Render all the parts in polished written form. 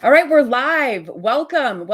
All right, we're live. Welcome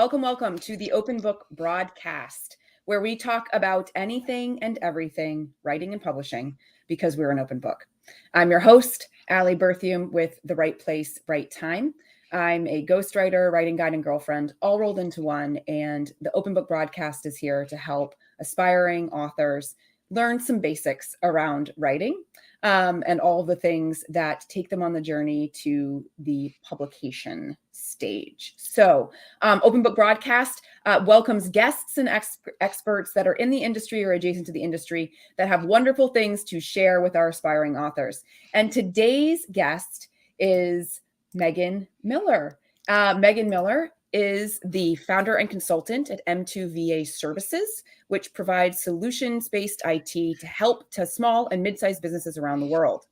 to the Open Book broadcast, where we talk about anything and everything writing and publishing because we're an open book. I'm your host, Allie Berthium with The Right Place, Right Time. I'm a ghostwriter, writing guide, and girlfriend, all rolled into one. And the Open Book broadcast is here to help aspiring authors learn some basics around writing and all the things that take them on the journey to the publication stage. So, Open Book Broadcast welcomes guests and experts that are in the industry or adjacent to the industry that have wonderful things to share with our aspiring authors. And today's guest is Megan Miller. Megan Miller is the founder and consultant at M2VA Services, which provides solutions-based IT to help to small and mid-sized businesses around the world.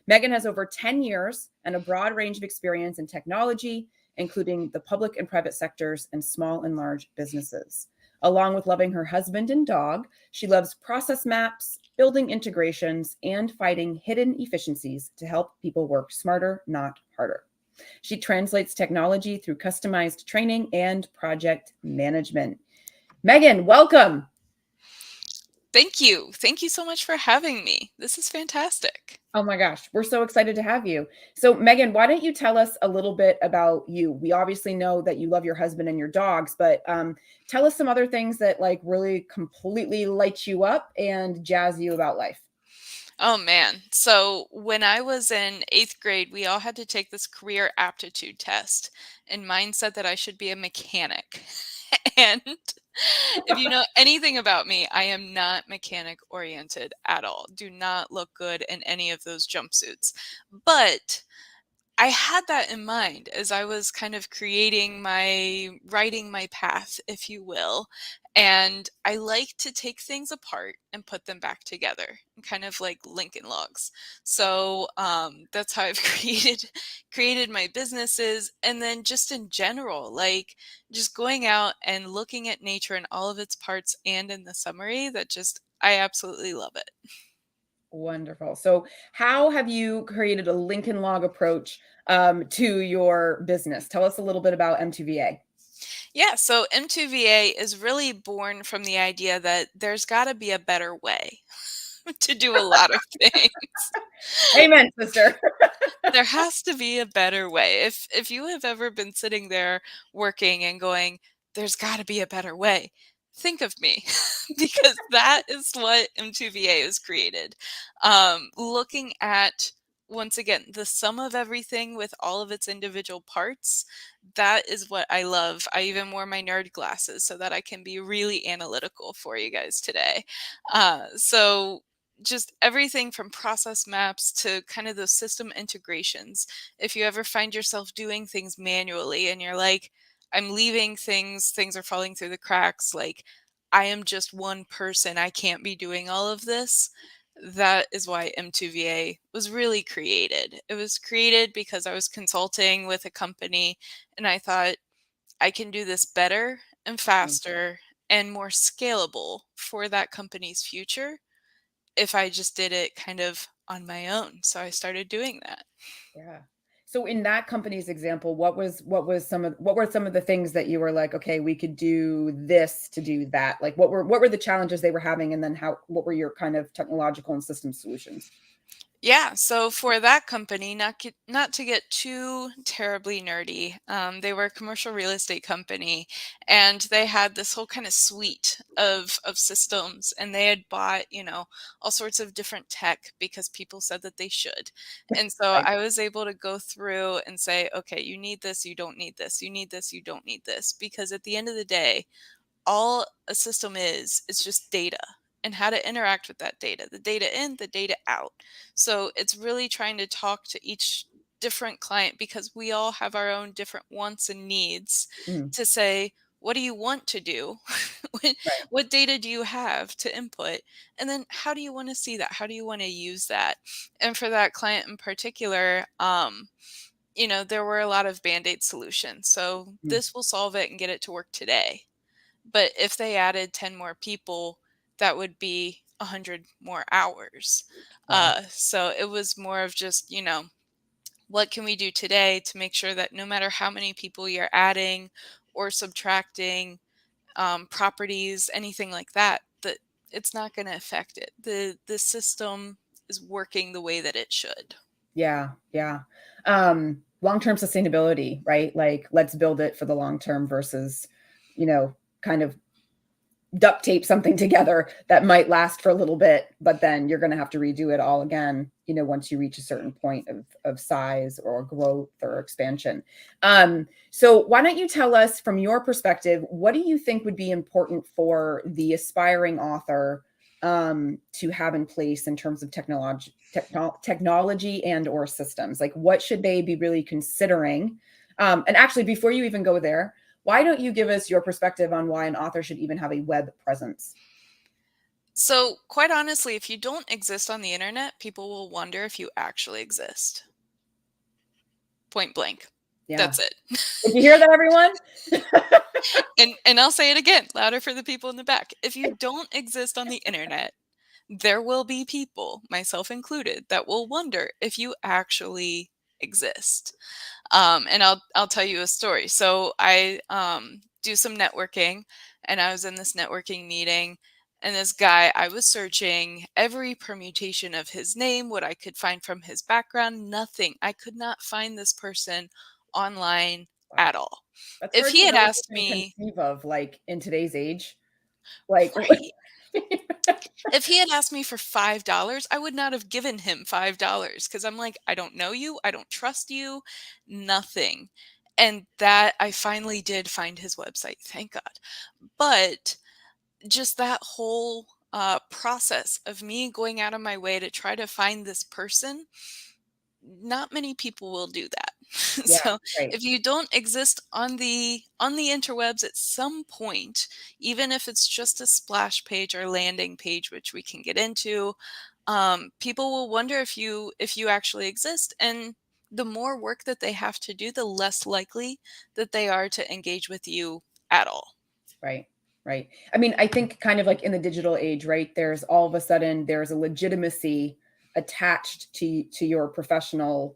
Megan has over 10 years and a broad range of experience in technology, including the public and private sectors and small and large businesses. Along with loving her husband and dog, she loves process maps, building integrations, and fighting hidden efficiencies to help people work smarter, not harder. She translates technology through customized training and project management. Megan, welcome. Thank you. Thank you so much for having me. This is fantastic. Oh my gosh, we're so excited to have you. So, Megan, why don't you tell us a little bit about you? We obviously know that you love your husband and your dogs, but tell us some other things that like really completely light you up and jazz you about life. Oh man. So when I was in eighth grade, we all had to take this career aptitude test, and mine said that I should be a mechanic. And if you know anything about me, I am not mechanic oriented at all. Do not look good in any of those jumpsuits. But I had that in mind as I was kind of writing my path, if you will. And I like to take things apart and put them back together, kind of like Lincoln Logs. So that's how I've created my businesses, and then just in general, like just going out and looking at nature in all of its parts and in the summary. That just I absolutely love it. Wonderful. So, how have you created a Lincoln Log approach to your business? Tell us a little bit about M2VA. Yeah, so M2VA is really born from the idea that there's got to be a better way to do a lot of things. Amen, sister. There has to be a better way. If you have ever been sitting there working and going, there's got to be a better way, think of me because that is what M2VA is created. Looking at once again the sum of everything with all of its individual parts, that is what I love. I even wore my nerd glasses so that I can be really analytical for you guys today. So just everything from process maps to kind of those system integrations. If you ever find yourself doing things manually and you're like, I'm leaving things are falling through the cracks, like I am just one person, I can't be doing all of this. That is why M2VA was really created. It was created because I was consulting with a company and I thought I can do this better and faster and more scalable for that company's future if I just did it kind of on my own. So I started doing that. Yeah. So in that company's example, what were some of the things that you were like, okay, we could do this to do that? Like what were the challenges they were having, and then how what were your kind of technological and system solutions? Yeah, so for that company, not to get too terribly nerdy, they were a commercial real estate company, and they had this whole kind of suite of systems, and they had bought, all sorts of different tech because people said that they should. And so Right. I was able to go through and say, okay, you need this, you don't need this, you need this, you don't need this, because at the end of the day, all a system is just data and how to interact with that data, the data in, the data out. So it's really trying to talk to each different client because we all have our own different wants and needs Mm, to say, what do you want to do? What right. what data do you have to input? And then how do you want to see that? How do you want to use that? And for that client in particular, there were a lot of band-aid solutions. So Mm, this will solve it and get it to work today, but if they added 10 more people, that would be 100 more hours. wow. So it was more of just, what can we do today to make sure that no matter how many people you're adding or subtracting, properties, anything like that, that it's not going to affect it. The system is working the way that it should. Yeah, yeah. Long-term sustainability, right? Like, let's build it for the long term versus, kind of duct tape something together that might last for a little bit, but then you're going to have to redo it all again, once you reach a certain point of size or growth or expansion. So why don't you tell us from your perspective, what do you think would be important for the aspiring author to have in place in terms of technology and or systems? Like, what should they be really considering? And actually, before you even go there, why don't you give us your perspective on why an author should even have a web presence? So, quite honestly, if you don't exist on the internet, people will wonder if you actually exist. Point blank. Yeah. That's it. Did you hear that, everyone? And I'll say it again, louder for the people in the back. If you don't exist on the internet, there will be people, myself included, that will wonder if you actually exist. And I'll tell you a story. So I do some networking, and I was in this networking meeting, and this guy, I was searching every permutation of his name, what I could find from his background, nothing. I could not find this person online Wow. at all. That's If hard he to had really asked even me, conceive of, like, in today's age. Like, right, if he had asked me for $5, I would not have given him $5 because I'm like, I don't know you, I don't trust you, nothing. And that I finally did find his website, thank God. But just that whole process of me going out of my way to try to find this person, not many people will do that. yeah, So right, if you don't exist on the interwebs at some point, even if it's just a splash page or landing page, which we can get into, people will wonder if you actually exist. And the more work that they have to do, the less likely that they are to engage with you at all. right, right. I mean, I think kind of like in the digital age, right? There's all of a sudden there's a legitimacy attached to your professional,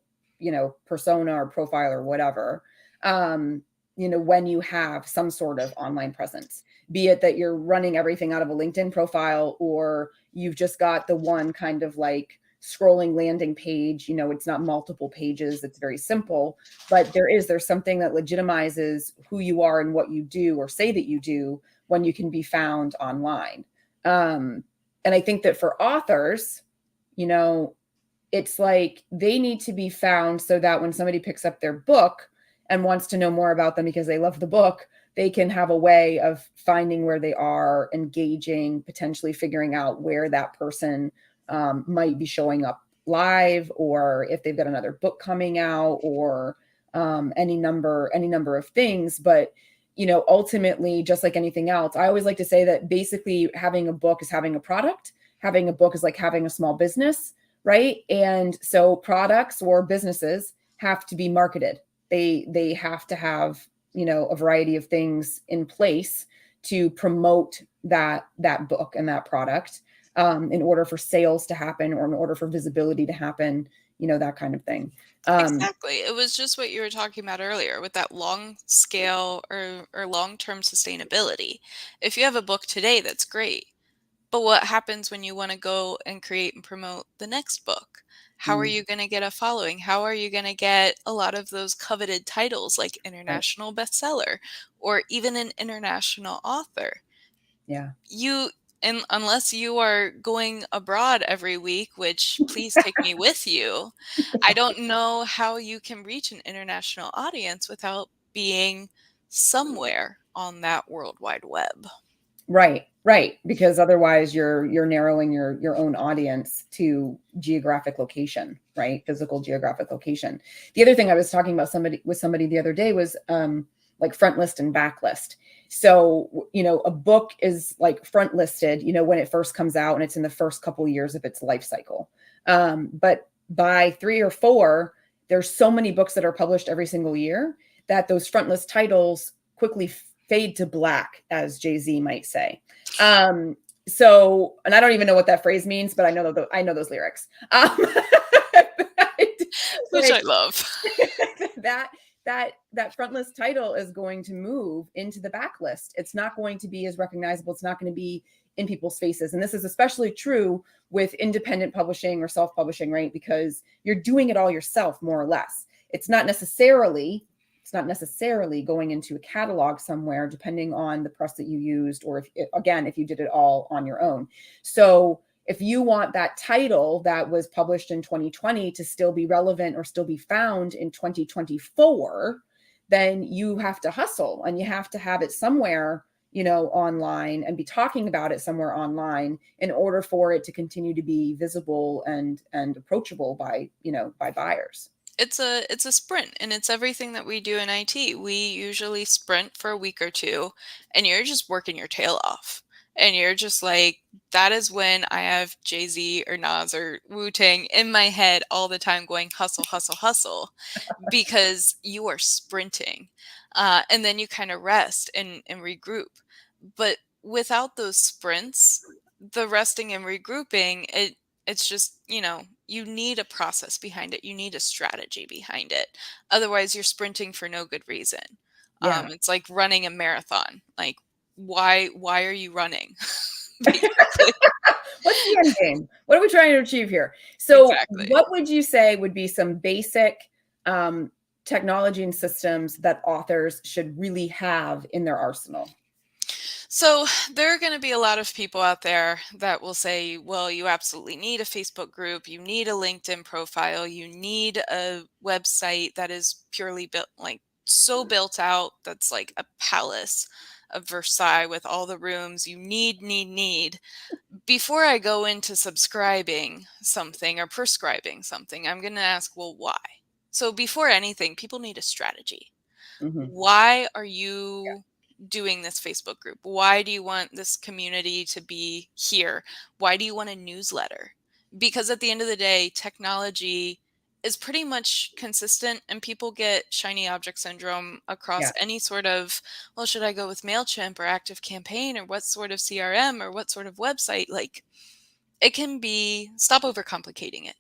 persona or profile or whatever. When you have some sort of online presence, be it that you're running everything out of a LinkedIn profile or you've just got the one kind of like scrolling landing page, it's not multiple pages, it's very simple, but there's something that legitimizes who you are and what you do or say that you do when you can be found online. And I think that for authors, it's like they need to be found so that when somebody picks up their book and wants to know more about them because they love the book, they can have a way of finding where they are, engaging, potentially figuring out where that person might be showing up live, or if they've got another book coming out, or any number of things. But ultimately, just like anything else, I always like to say that basically having a book is having a product. Having a book is like having a small business, right? And so products or businesses have to be marketed. They have to have a variety of things in place to promote that book and that product, in order for sales to happen or in order for visibility to happen, that kind of thing. Exactly. It was just what you were talking about earlier with that long scale or long-term sustainability. If you have a book today, that's great. But what happens when you want to go and create and promote the next book? How are Mm, you going to get a following? How are you going to get a lot of those coveted titles like right. international bestseller or even an international author? Yeah. You and unless you are going abroad every week, which please take me with you, I don't know how you can reach an international audience without being somewhere on that World Wide Web. Right, right. Because otherwise you're narrowing your own audience to geographic location, right? Physical geographic location. The other thing I was talking about somebody the other day was like front list and back list. So, a book is like front listed, when it first comes out and it's in the first couple of years of its life cycle. But by 3 or 4, there's so many books that are published every single year that those front list titles quickly fade to black, as Jay-Z might say. So, and I don't even know what that phrase means, but I know those lyrics. Which I love. that front list title is going to move into the backlist. It's not going to be as recognizable. It's not going to be in people's faces. And this is especially true with independent publishing or self-publishing, right? Because you're doing it all yourself, more or less. It's not necessarily going into a catalog somewhere, depending on the press that you used, or if you did it all on your own. So if you want that title that was published in 2020 to still be relevant or still be found in 2024, then you have to hustle and you have to have it somewhere, online, and be talking about it somewhere online in order for it to continue to be visible and approachable by buyers. It's a sprint, and it's everything that we do in IT. We usually sprint for a week or two, and you're just working your tail off. And you're just like, that is when I have Jay-Z or Nas or Wu-Tang in my head all the time going, hustle, hustle, hustle, because you are sprinting. And then you kind of rest and regroup. But without those sprints, the resting and regrouping, it's just, you need a process behind it. You need a strategy behind it. Otherwise, you're sprinting for no good reason. Yeah. It's like running a marathon. Like, why are you running? Basically. What's the end game? What are we trying to achieve here? So Exactly. What would you say would be some basic technology and systems that authors should really have in their arsenal? So there are going to be a lot of people out there that will say, well, you absolutely need a Facebook group, you need a LinkedIn profile, you need a website that is purely built, like so built out, that's like a palace of Versailles with all the rooms. You need. Before I go into subscribing something or prescribing something, I'm going to ask, well, why? So before anything, people need a strategy. Mm-hmm. Why are you doing this Facebook group? Why do you want this community to be here? Why do you want a newsletter? Because at the end of the day, technology is pretty much consistent, and people get shiny object syndrome across any sort of, well, should I go with MailChimp or ActiveCampaign or what sort of CRM or what sort of website? Like, it can be, stop overcomplicating it.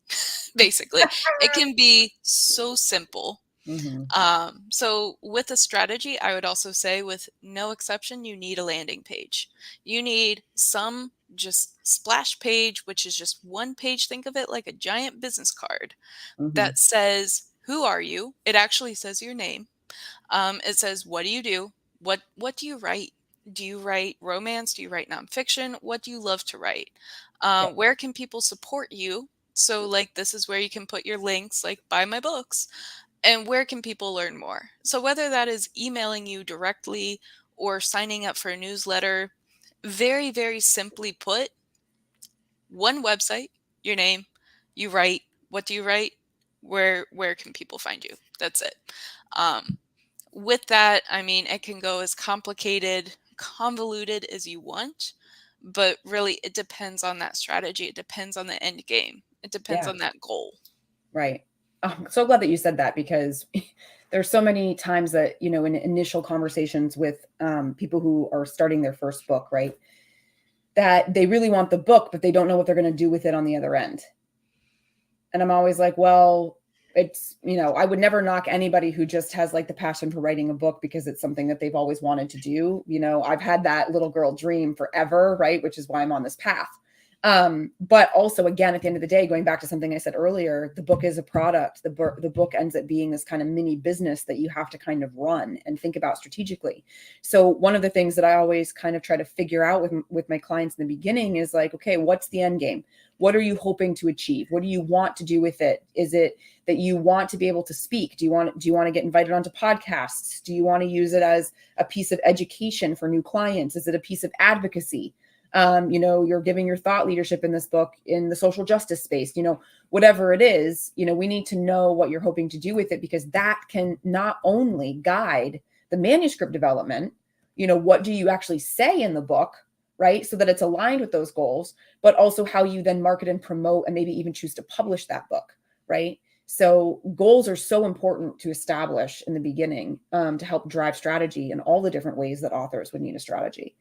Basically, it can be so simple. Mm-hmm. So with a strategy, I would also say, with no exception, you need a landing page. You need some just splash page, which is just one page. Think of it like a giant business card that says, who are you? It actually says your name. It says, what do you do? What do you write? Do you write romance? Do you write nonfiction? What do you love to write? Where can people support you? So like, this is where you can put your links, like buy my books. And where can people learn more? So whether that is emailing you directly or signing up for a newsletter, very, very simply put, one website, your name, you write, what do you write? Where can people find you? That's it. With that, I mean, it can go as complicated, convoluted as you want, but really it depends on that strategy. It depends on the end game. It depends on that goal. Right. Oh, I'm so glad that you said that, because there's so many times that, in initial conversations with people who are starting their first book, right, that they really want the book, but they don't know what they're going to do with it on the other end. And I'm always like, well, it's, I would never knock anybody who just has like the passion for writing a book because it's something that they've always wanted to do. I've had that little girl dream forever, right? Which is why I'm on this path. But also, again, at the end of the day, going back to something I said earlier, the book is a product. The book ends up being this kind of mini business that you have to kind of run and think about strategically. So one of the things that I always kind of try to figure out with my clients in the beginning is like, okay, what's the end game? What are you hoping to achieve? What do you want to do with it? Is it that you want to be able to speak? Do you want to get invited onto podcasts? Do you want to use it as a piece of education for new clients? Is it a piece of advocacy? You're giving your thought leadership in this book in the social justice space, whatever it is, we need to know what you're hoping to do with it, because that can not only guide the manuscript development, what do you actually say in the book, right? So that it's aligned with those goals, but also how you then market and promote and maybe even choose to publish that book, right? So goals are so important to establish in the beginning, to help drive strategy in all the different ways that authors would need a strategy.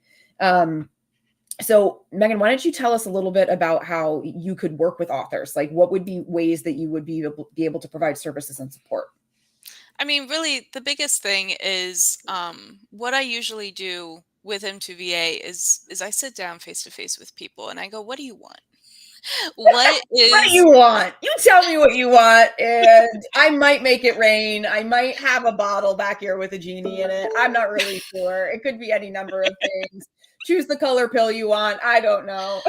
So Megan, why don't you tell us a little bit about how you could work with authors? Like what would be ways that you would be able to provide services and support? I mean, really, the biggest thing is what I usually do with M2VA is I sit down face to face with people and I go, "What do you want? What What do is?" you want? You tell me what you want, and I might make it rain. I might have a bottle back here with a genie in it. I'm not really sure. It could be any number of things. Choose the color pill you want. I don't know.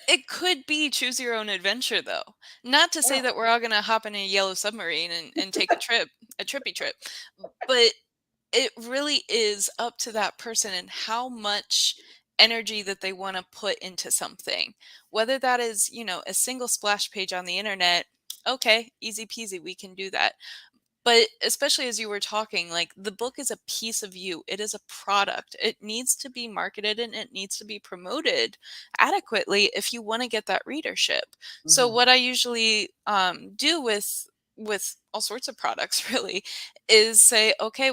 It could be choose your own adventure, though. Not to say Yeah. that we're all going to hop in a yellow submarine and take a trippy trip, but it really is up to that person and how much energy that they want to put into something. Whether that is, a single splash page on the internet, okay, easy peasy, we can do that. But especially as you were talking, like the book is a piece of you. It is a product. It needs to be marketed and it needs to be promoted adequately if you want to get that readership. So Mhm. what I usually do with all sorts of products really is say, okay,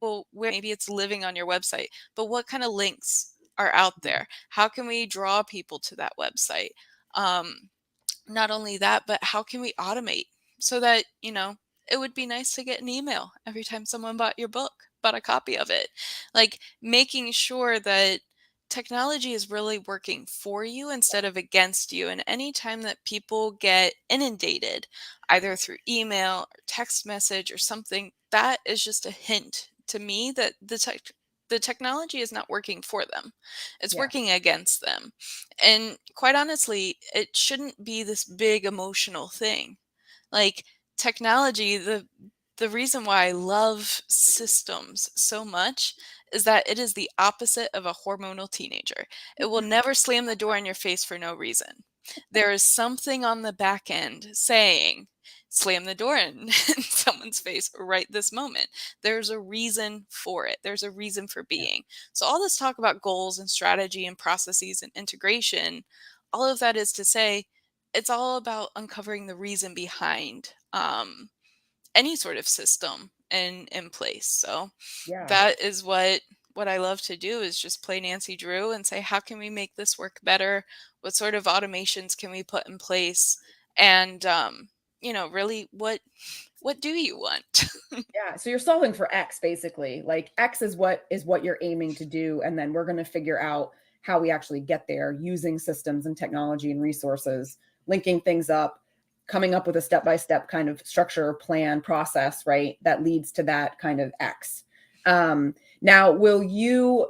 well, where maybe it's living on your website, but what kind of links are out there? How can we draw people to that website? Um, Not only that, but how can we automate so that, it would be nice to get an email every time someone bought your book, bought a copy of it. Like making sure that technology is really working for you instead of against you. And anytime that people get inundated, either through email or text message or something, that is just a hint to me that the technology is not working for them. It's Yeah. working against them. And quite honestly, it shouldn't be this big emotional thing. Like technology, the reason why I love systems so much is that it is the opposite of a hormonal teenager. It will never slam the door in your face for no reason. There is something on the back end saying, slam the door in someone's face right this moment. There's a reason for it. There's a reason for Yeah. being. So all this talk about goals and strategy and processes and integration, all of that is to say it's all about uncovering the reason behind any sort of system in place. So Yeah. that is what I love to do is just play Nancy Drew and say, how can we make this work better? What sort of automations can we put in place? And really, what do you want? Yeah. So you're solving for X basically. Like X is what you're aiming to do. And then we're going to figure out how we actually get there using systems and technology and resources, linking things up, coming up with a step-by-step kind of structure, plan, process, right? That leads to that kind of X. Now, will you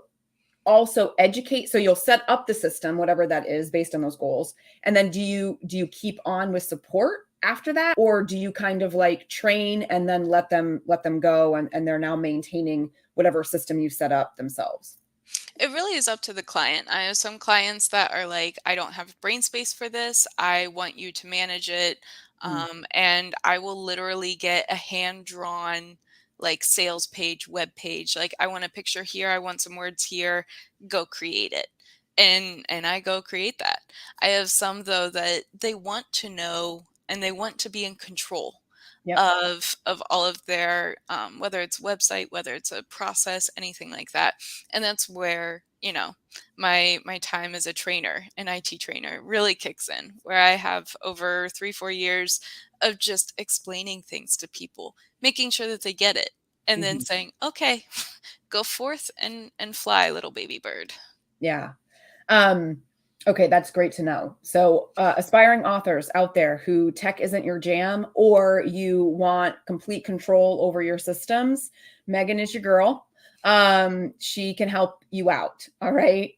also educate, so you'll set up the system, whatever that is, based on those goals, and then do you keep on with support after that, or do you kind of like train and then let them go, and they're now maintaining whatever system you set up themselves? It really is up to the client. I have some clients that are like, I don't have brain space for this. I want you to manage it. Mm. And I will literally get a hand drawn like sales page, web page. Like I want a picture here, I want some words here, go create it. And I go create that. I have some though that they want to know and they want to be in control Yep. of all of their whether it's website, whether it's a process, anything like that. And that's where my time as a trainer, an IT trainer, really kicks in, where I have over 3-4 years of just explaining things to people, making sure that they get it, and then Mhm. saying, okay, go forth and fly, little baby bird. Yeah. Um, okay, that's great to know. So, aspiring authors out there who tech isn't your jam, or you want complete control over your systems, Megan is your girl. She can help you out. All right.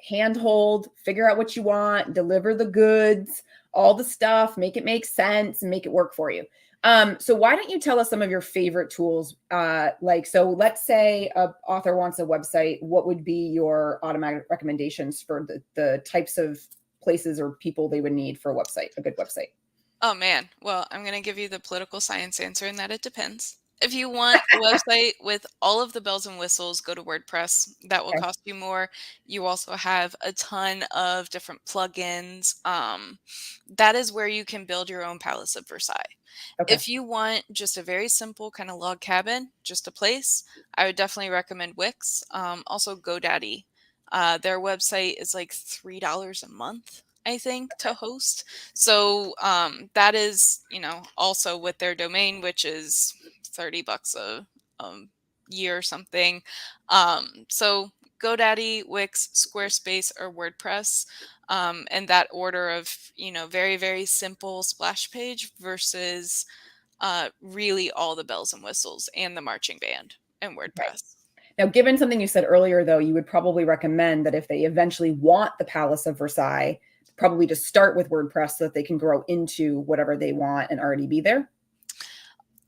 Handhold, figure out what you want, deliver the goods, all the stuff, make it make sense and make it work for you. So why don't you tell us some of your favorite tools? So let's say a author wants a website. What would be your automatic recommendations for the types of places or people they would need for a good website? Oh man, well, I'm going to give you the political science answer in that it depends. If you want a website with all of the bells and whistles, go to WordPress. That will Okay. cost you more. You also have a ton of different plugins. That is where you can build your own Palace of Versailles. Okay. If you want just a very simple kind of log cabin, just a place, I would definitely recommend Wix. Also, GoDaddy. Their website is like $3 a month, I think, to host. So that is, also with their domain, which is $30 a year or something. So GoDaddy, Wix, Squarespace, or WordPress, and that order of, very, very simple splash page versus really all the bells and whistles and the marching band and Okay. WordPress. Now, given something you said earlier, though, you would probably recommend that if they eventually want the Palace of Versailles, probably to start with WordPress so that they can grow into whatever they want and already be there.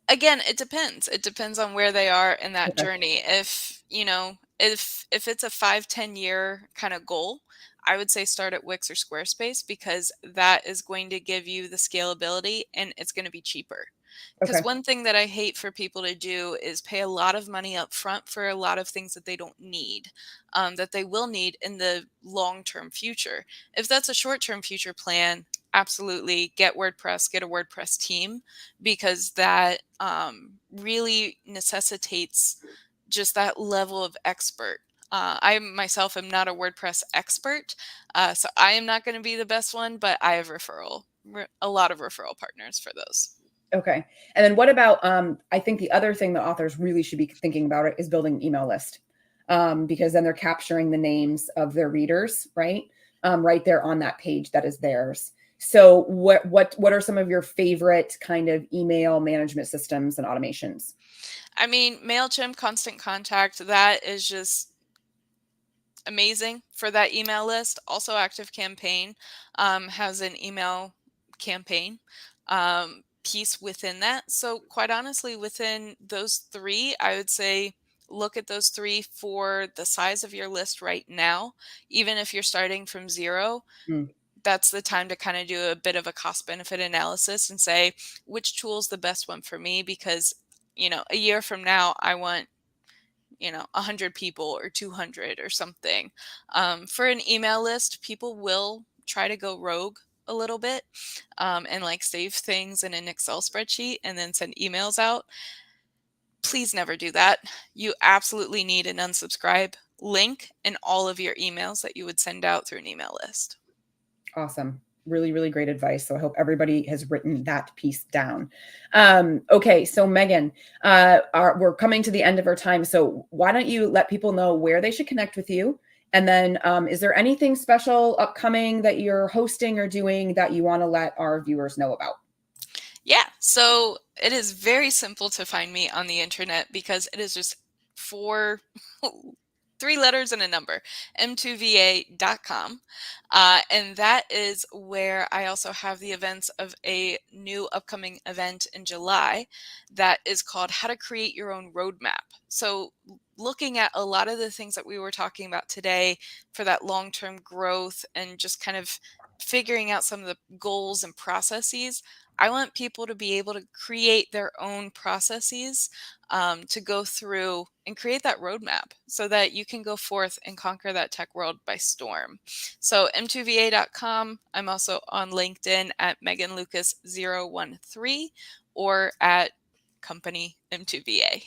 Again, it depends. It depends on where they are in that Okay. journey. If it's a 5-10 year kind of goal, I would say start at Wix or Squarespace, because that is going to give you the scalability and it's going to be cheaper. Because Okay. one thing that I hate for people to do is pay a lot of money up front for a lot of things that they don't need, that they will need in the long-term future. If that's a short-term future plan, absolutely get WordPress, get a WordPress team, because that really necessitates just that level of expert. I myself am not a WordPress expert, so I am not going to be the best one, but I have a lot of referral partners for those. Okay. And then what about, I think the other thing that authors really should be thinking about it is building an email list, because then they're capturing the names of their readers, right? Right there on that page that is theirs. So what are some of your favorite kind of email management systems and automations? I mean, MailChimp, Constant Contact, that is just amazing for that email list. Also, ActiveCampaign has an email campaign piece within that. So, quite honestly, within those three, I would say look at those three for the size of your list right now. Even if you're starting from zero, Hmm. that's the time to kind of do a bit of a cost benefit analysis and say which tool is the best one for me, because a year from now I want 100 people or 200 or something. For an email list, people will try to go rogue a little bit, and like save things in an Excel spreadsheet and then send emails out. Please never do that. You absolutely need an unsubscribe link in all of your emails that you would send out through an email list. Awesome. Really, really great advice. So I hope everybody has written that piece down. Okay, so Megan, we're coming to the end of our time. So why don't you let people know where they should connect with you? And then is there anything special upcoming that you're hosting or doing that you want to let our viewers know about? Yeah, so it is very simple to find me on the internet, because it is just four, 3 letters and a number, M2VA.com. And that is where I also have the events of a new upcoming event in July that is called How to Create Your Own Roadmap. So, looking at a lot of the things that we were talking about today for that long-term growth and just kind of figuring out some of the goals and processes, I want people to be able to create their own processes, to go through and create that roadmap so that you can go forth and conquer that tech world by storm. So M2VA.com. I'm also on LinkedIn at Megan Lucas 013 or at company M2VA.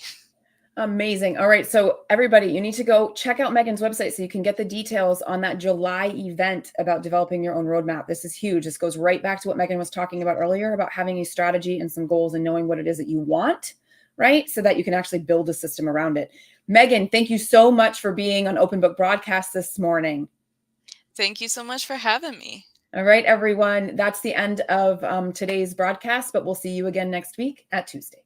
Amazing. All right. So, everybody, you need to go check out Megan's website so you can get the details on that July event about developing your own roadmap. This is huge. This goes right back to what Megan was talking about earlier about having a strategy and some goals and knowing what it is that you want, right? So that you can actually build a system around it. Megan, thank you so much for being on Open Book Broadcast this morning. Thank you so much for having me. All right, everyone. That's the end of today's broadcast, but we'll see you again next week at Tuesday.